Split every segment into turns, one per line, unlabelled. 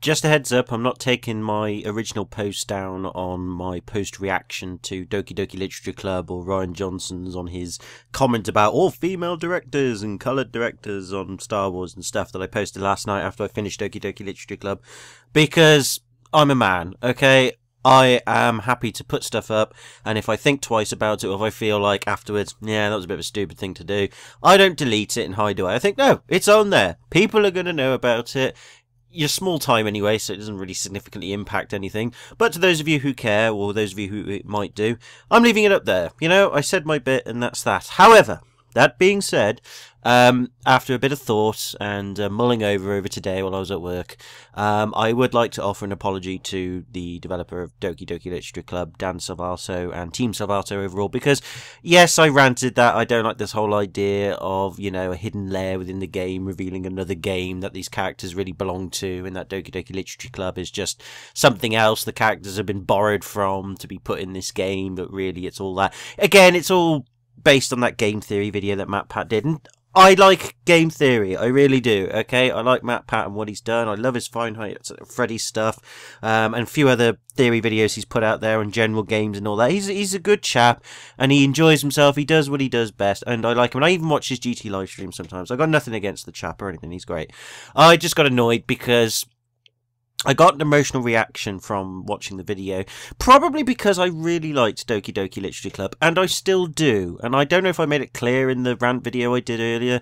Just a heads up, I'm not taking my original post down on my post reaction to Doki Doki Literature Club or Ryan Johnson's on his comment about all female directors and coloured directors on Star Wars and stuff that I posted last night after I finished Doki Doki Literature Club, because I'm a man, okay? I am happy to put stuff up, and if I think twice about it, or if I feel like afterwards, yeah, that was a bit of a stupid thing to do, I don't delete it and hide it. I think, no, it's on there. People are going to know about it. You're small time anyway, so it doesn't really significantly impact anything. But to those of you who care, or those of you who it might do, I'm leaving it up there. You know, I said my bit, and that's that. However, that being said, after a bit of thought and mulling over today while I was at work, I would like to offer an apology to the developer of Doki Doki Literature Club, Dan Salvato, and Team Salvato overall, because, yes, I ranted that I don't like this whole idea of, you know, a hidden layer within the game revealing another game that these characters really belong to, and that Doki Doki Literature Club is just something else the characters have been borrowed from to be put in this game, but really it's all that. Again, it's all based on that game theory video that Matt Pat did, and I like game theory, I really do, okay? I like Matt Pat and what he's done. I love his Fahrenheit Freddy stuff, and a few other theory videos he's put out there on general games and all that. He's a good chap, and he enjoys himself. He does what he does best, and I like him. And I even watch his GT live stream sometimes. I got nothing against the chap or anything. He's great. I just got annoyed because I got an emotional reaction from watching the video, probably because I really liked Doki Doki Literature Club, and I still do. And I don't know if I made it clear in the rant video I did earlier,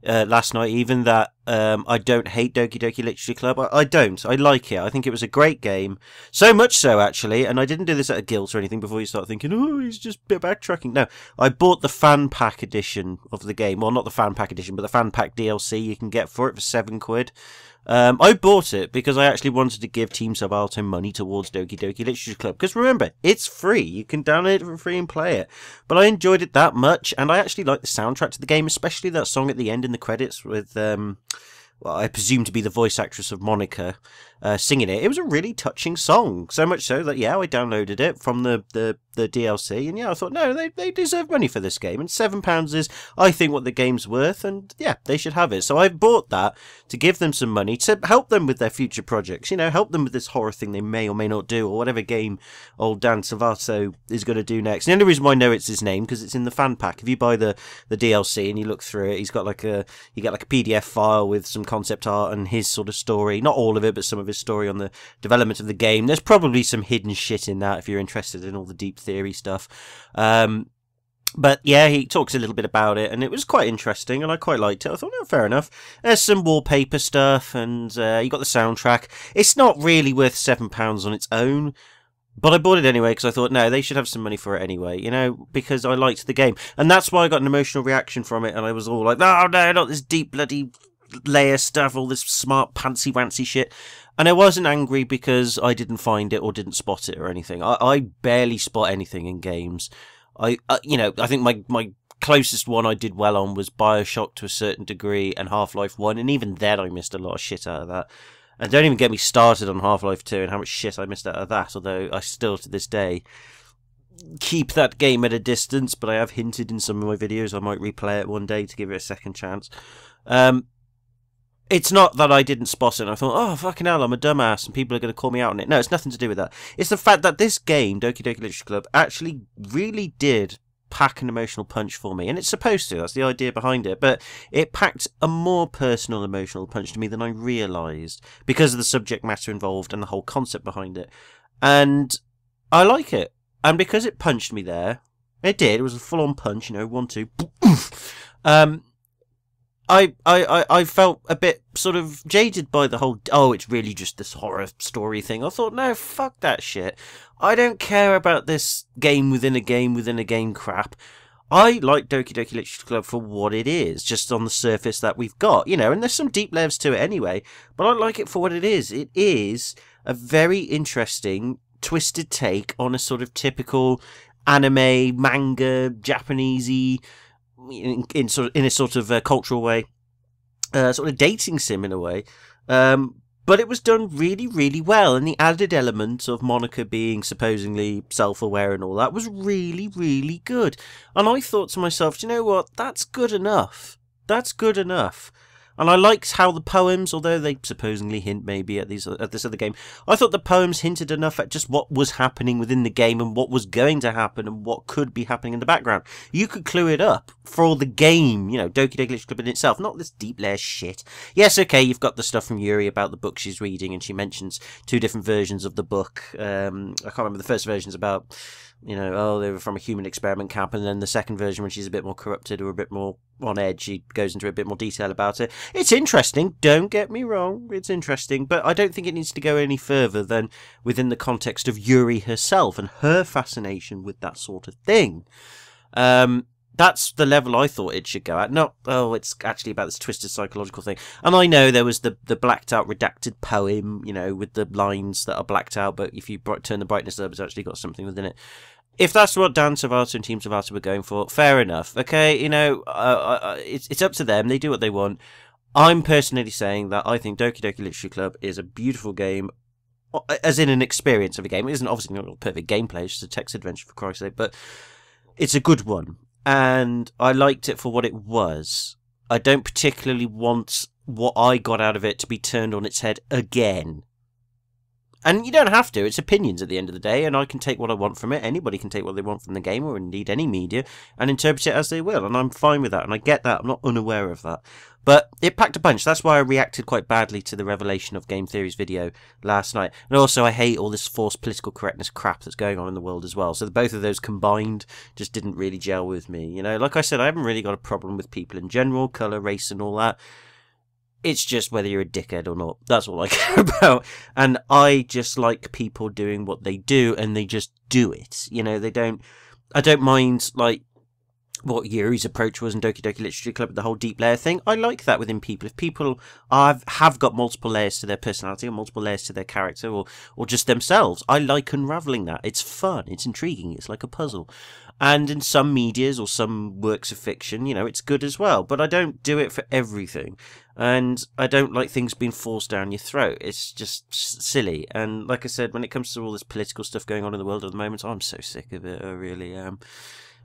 last night even, that I don't hate Doki Doki Literature Club. I don't. I like it. I think it was a great game. So much so, actually, and I didn't do this out of guilt or anything before you start thinking, oh, he's just backtracking. No, I bought the fan pack edition of the game. Well, not the fan pack edition, but the fan pack DLC you can get for it for £7. I bought it because I actually wanted to give Team Salvato money towards Doki Doki Literature Club. Because remember, it's free. You can download it for free and play it. But I enjoyed it that much, and I actually like the soundtrack to the game, especially that song at the end in the credits with, well, I presume to be the voice actress of Monica singing it. It was a really touching song. So much so that, yeah, I downloaded it from the DLC, and yeah, I thought, no, they deserve money for this game, and £7 is, I think, what the game's worth, and yeah, they should have it. So I bought that to give them some money to help them with their future projects, you know, help them with this horror thing they may or may not do, or whatever game old Dan Salvato is going to do next. And the only reason why I know it's his name, because it's in the fan pack. If you buy the DLC and you look through it, he's got like you get like a PDF file with some concept art and his sort of story, not all of it, but some of his story on the development of the game. There's probably some hidden shit in that if you're interested in all the deep theory stuff. But yeah, he talks a little bit about it, and it was quite interesting, and I quite liked it. I thought, no, fair enough. There's some wallpaper stuff, and you got the soundtrack. It's not really worth £7 on its own, but I bought it anyway because I thought, no, they should have some money for it anyway, you know, because I liked the game. And that's why I got an emotional reaction from it, and I was all like, oh no, not this deep bloody layer stuff, all this smart pantsy-wantsy shit. And I wasn't angry because I didn't find it or didn't spot it or anything. I barely spot anything in games. You know, I think my closest one I did well on was BioShock to a certain degree and Half-Life 1, and even then I missed a lot of shit out of that. And don't even get me started on Half-Life 2 and how much shit I missed out of that, although I still, to this day, keep that game at a distance, but I have hinted in some of my videos I might replay it one day to give it a second chance. It's not that I didn't spot it and I thought, oh, fucking hell, I'm a dumbass and people are going to call me out on it. No, it's nothing to do with that. It's the fact that this game, Doki Doki Literature Club, actually really did pack an emotional punch for me. And it's supposed to. That's the idea behind it. But it packed a more personal emotional punch to me than I realised because of the subject matter involved and the whole concept behind it. And I like it. And because it punched me there, it did. It was a full-on punch, you know, 1, 2, I felt a bit sort of jaded by the whole, oh, it's really just this horror story thing. I thought, no, fuck that shit. I don't care about this game within a game crap. I like Doki Doki Literature Club for what it is, just on the surface that we've got, you know, and there's some deep layers to it anyway, but I like it for what it is. It is a very interesting, twisted take on a sort of typical anime, manga, Japanesey, in a sort of cultural way, sort of dating sim in a way, but it was done really, really well, and the added element of Monica being supposedly self-aware and all that was really, really good. And I thought to myself, do you know what? That's good enough. That's good enough. And I liked how the poems, although they supposedly hint maybe at this other game, I thought the poems hinted enough at just what was happening within the game and what was going to happen and what could be happening in the background. You could clue it up for the game, you know, Doki Doki Literature Club in itself, not this deep layer shit. Yes, okay, you've got the stuff from Yuri about the book she's reading, and she mentions 2 different versions of the book. I can't remember, the first version's about, you know, oh, they were from a human experiment camp, and then the second version, when she's a bit more corrupted or a bit more on edge, she goes into a bit more detail about it. It's interesting, don't get me wrong, it's interesting, but I don't think it needs to go any further than within the context of Yuri herself and her fascination with that sort of thing. That's the level I thought it should go at. Not, oh, it's actually about this twisted psychological thing. And I know there was the blacked out redacted poem, you know, with the lines that are blacked out, but if you turn the brightness up, it's actually got something within it. If that's what Dan Servato and Team Servato were going for, fair enough. Okay, you know, it's up to them. They do what they want. I'm personally saying that I think Doki Doki Literature Club is a beautiful game, as in an experience of a game. It isn't obviously not a perfect gameplay, it's just a text adventure for Christ's sake, but it's a good one. And I liked it for what it was. I don't particularly want what I got out of it to be turned on its head again. And you don't have to. It's opinions at the end of the day, and I can take what I want from it. Anybody can take what they want from the game, or indeed any media, and interpret it as they will, and I'm fine with that, and I get that. I'm not unaware of that. But it packed a punch. That's why I reacted quite badly to the revelation of Game Theory's video last night. And also, I hate all this forced political correctness crap that's going on in the world as well. So both of those combined just didn't really gel with me. You know, like I said, I haven't really got a problem with people in general, colour, race, and all that. It's just whether you're a dickhead or not. That's all I care about. And I just like people doing what they do, and they just do it. You know, I don't mind, like, what Yuri's approach was in Doki Doki Literature Club, the whole deep layer thing. I like that within people. If people have got multiple layers to their personality, or multiple layers to their character, or just themselves, I like unraveling that. It's fun. It's intriguing. It's like a puzzle. And in some medias or some works of fiction, you know, it's good as well. But I don't do it for everything. And I don't like things being forced down your throat. It's just silly. And like I said, when it comes to all this political stuff going on in the world at the moment, I'm so sick of it. I really am.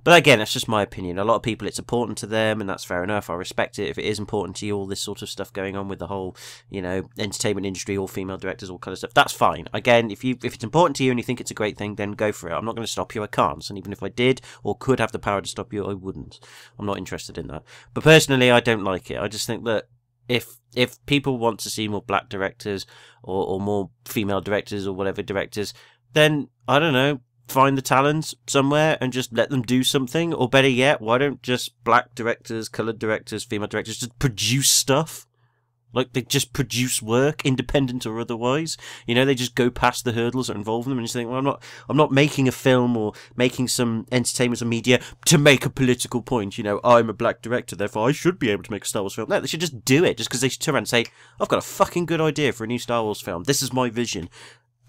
But again, that's just my opinion. A lot of people, it's important to them, and that's fair enough. I respect it. If it is important to you, all this sort of stuff going on with the whole, you know, entertainment industry, all female directors, all kind of stuff, that's fine. Again, if it's important to you and you think it's a great thing, then go for it. I'm not going to stop you. I can't. And even if I did or could have the power to stop you, I wouldn't. I'm not interested in that. But personally, I don't like it. I just think that if people want to see more black directors or more female directors or whatever directors, then, I don't know, find the talents somewhere and just let them do something. Or better yet, why don't just black directors, coloured directors, female directors just produce stuff? Like, they just produce work, independent or otherwise. You know, they just go past the hurdles that involve them and just think, well, I'm not making a film or making some entertainment or media to make a political point. You know, I'm a black director, therefore I should be able to make a Star Wars film. No, they should just do it, just because they should turn around and say, I've got a fucking good idea for a new Star Wars film. This is my vision.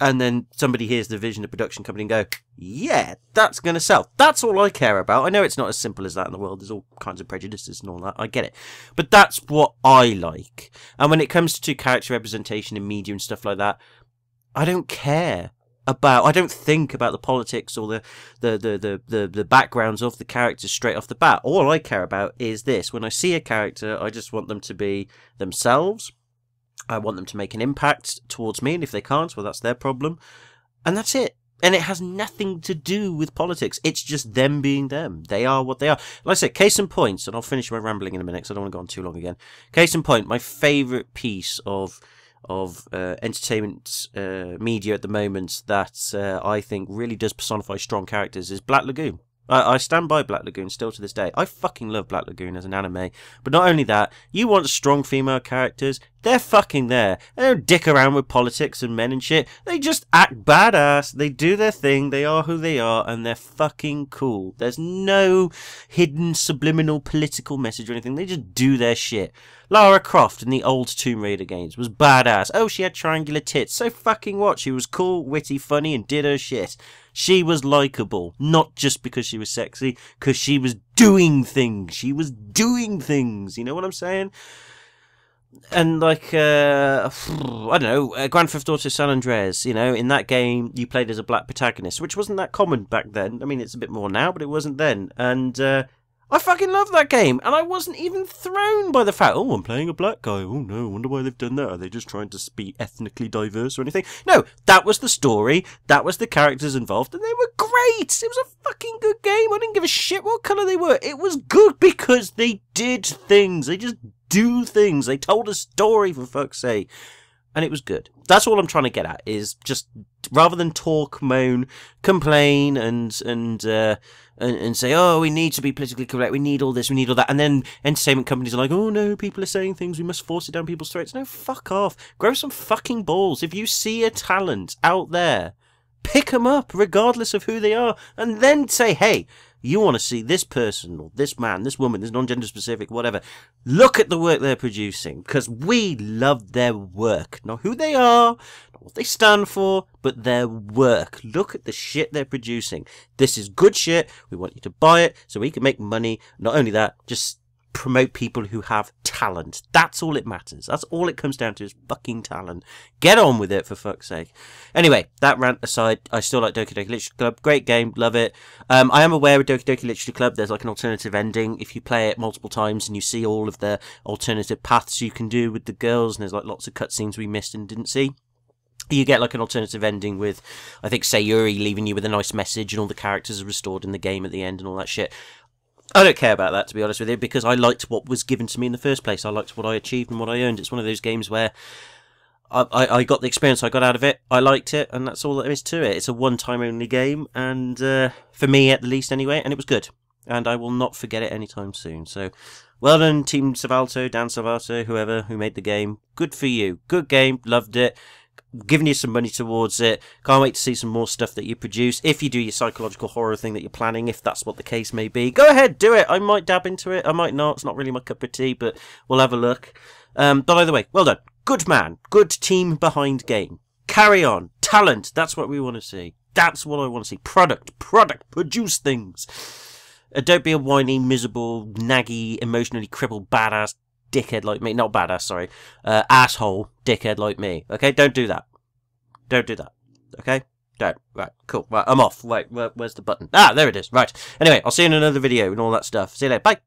And then somebody hears the vision of production company and go, yeah, that's going to sell. That's all I care about. I know it's not as simple as that in the world. There's all kinds of prejudices and all that. I get it. But that's what I like. And when it comes to character representation in media and stuff like that, I don't care about, I don't think about the politics or the backgrounds of the characters straight off the bat. All I care about is this. When I see a character, I just want them to be themselves. I want them to make an impact towards me, and if they can't, well, that's their problem. And that's it. And it has nothing to do with politics. It's just them being them. They are what they are. Like I said, case in point, and I'll finish my rambling in a minute because I don't want to go on too long again. Case in point, my favourite piece of entertainment media at the moment that I think really does personify strong characters is Black Lagoon. I stand by Black Lagoon still to this day. I fucking love Black Lagoon as an anime. But not only that, you want strong female characters, they're fucking there. They don't dick around with politics and men and shit. They just act badass. They do their thing. They are who they are. And they're fucking cool. There's no hidden subliminal political message or anything. They just do their shit. Lara Croft in the old Tomb Raider games was badass. Oh, she had triangular tits. So fucking what? She was cool, witty, funny, and did her shit. She was likeable. Not just because she was sexy, because she was doing things. She was doing things. You know what I'm saying? And like, I don't know, Grand Theft Auto San Andreas, you know, in that game, you played as a black protagonist, which wasn't that common back then. I mean, it's a bit more now, but it wasn't then. And I fucking love that game, and I wasn't even thrown by the fact, oh, I'm playing a black guy. Oh no, I wonder why they've done that. Are they just trying to be ethnically diverse or anything? No, that was the story, that was the characters involved, and they were great. It was a fucking good game. I didn't give a shit what colour they were. It was good because they did things. They just do things. They told a story, for fuck's sake. And it was good. That's all I'm trying to get at, is just, rather than talk, moan, complain, and say, oh, we need to be politically correct, we need all this, we need all that, and then entertainment companies are like, oh no, people are saying things, we must force it down people's throats. No, fuck off. Grow some fucking balls. If you see a talent out there, pick them up, regardless of who they are, and then say, hey, you want to see this person, or this man, this woman, this non-gender specific, whatever. Look at the work they're producing, because we love their work. Not who they are, not what they stand for, but their work. Look at the shit they're producing. This is good shit. We want you to buy it so we can make money. Not only that, just promote people who have talent. That's all it matters. That's all it comes down to, is fucking talent. Get on with it, for fuck's sake. Anyway, that rant aside, I still like Doki Doki Literature Club. Great game, love it. I am aware of Doki Doki Literature Club, there's like an alternative ending. If you play it multiple times and you see all of the alternative paths you can do with the girls, and there's like lots of cutscenes we missed and didn't see, you get like an alternative ending with, I think, Sayuri leaving you with a nice message, and all the characters are restored in the game at the end and all that shit. I don't care about that, to be honest with you, because I liked what was given to me in the first place. I liked what I achieved and what I earned. It's one of those games where I got the experience I got out of it, I liked it, and that's all there is to it. It's a one-time only game, and for me at least anyway, and it was good. And I will not forget it anytime soon. So, well done, Team Salvato, Dan Salvato, whoever, who made the game. Good for you. Good game, loved it. Giving you some money towards it. Can't wait to see some more stuff that you produce. If you do your psychological horror thing that you're planning, if that's what the case may be, go ahead, do it. I might dab into it, I might not. It's not really my cup of tea, but we'll have a look. But either way, well done. Good man. Good team behind game. Carry on. Talent. That's what we want to see. That's what I want to see. Product. Produce things. Don't be a whiny, miserable, naggy, emotionally crippled, badass dickhead like me. Not badass, sorry. Asshole dickhead like me. Okay? Don't do that. Don't do that. Okay? Don't. Right. Cool. Right. I'm off. Wait. Where's the button? Ah, there it is. Right. Anyway, I'll see you in another video and all that stuff. See you later. Bye.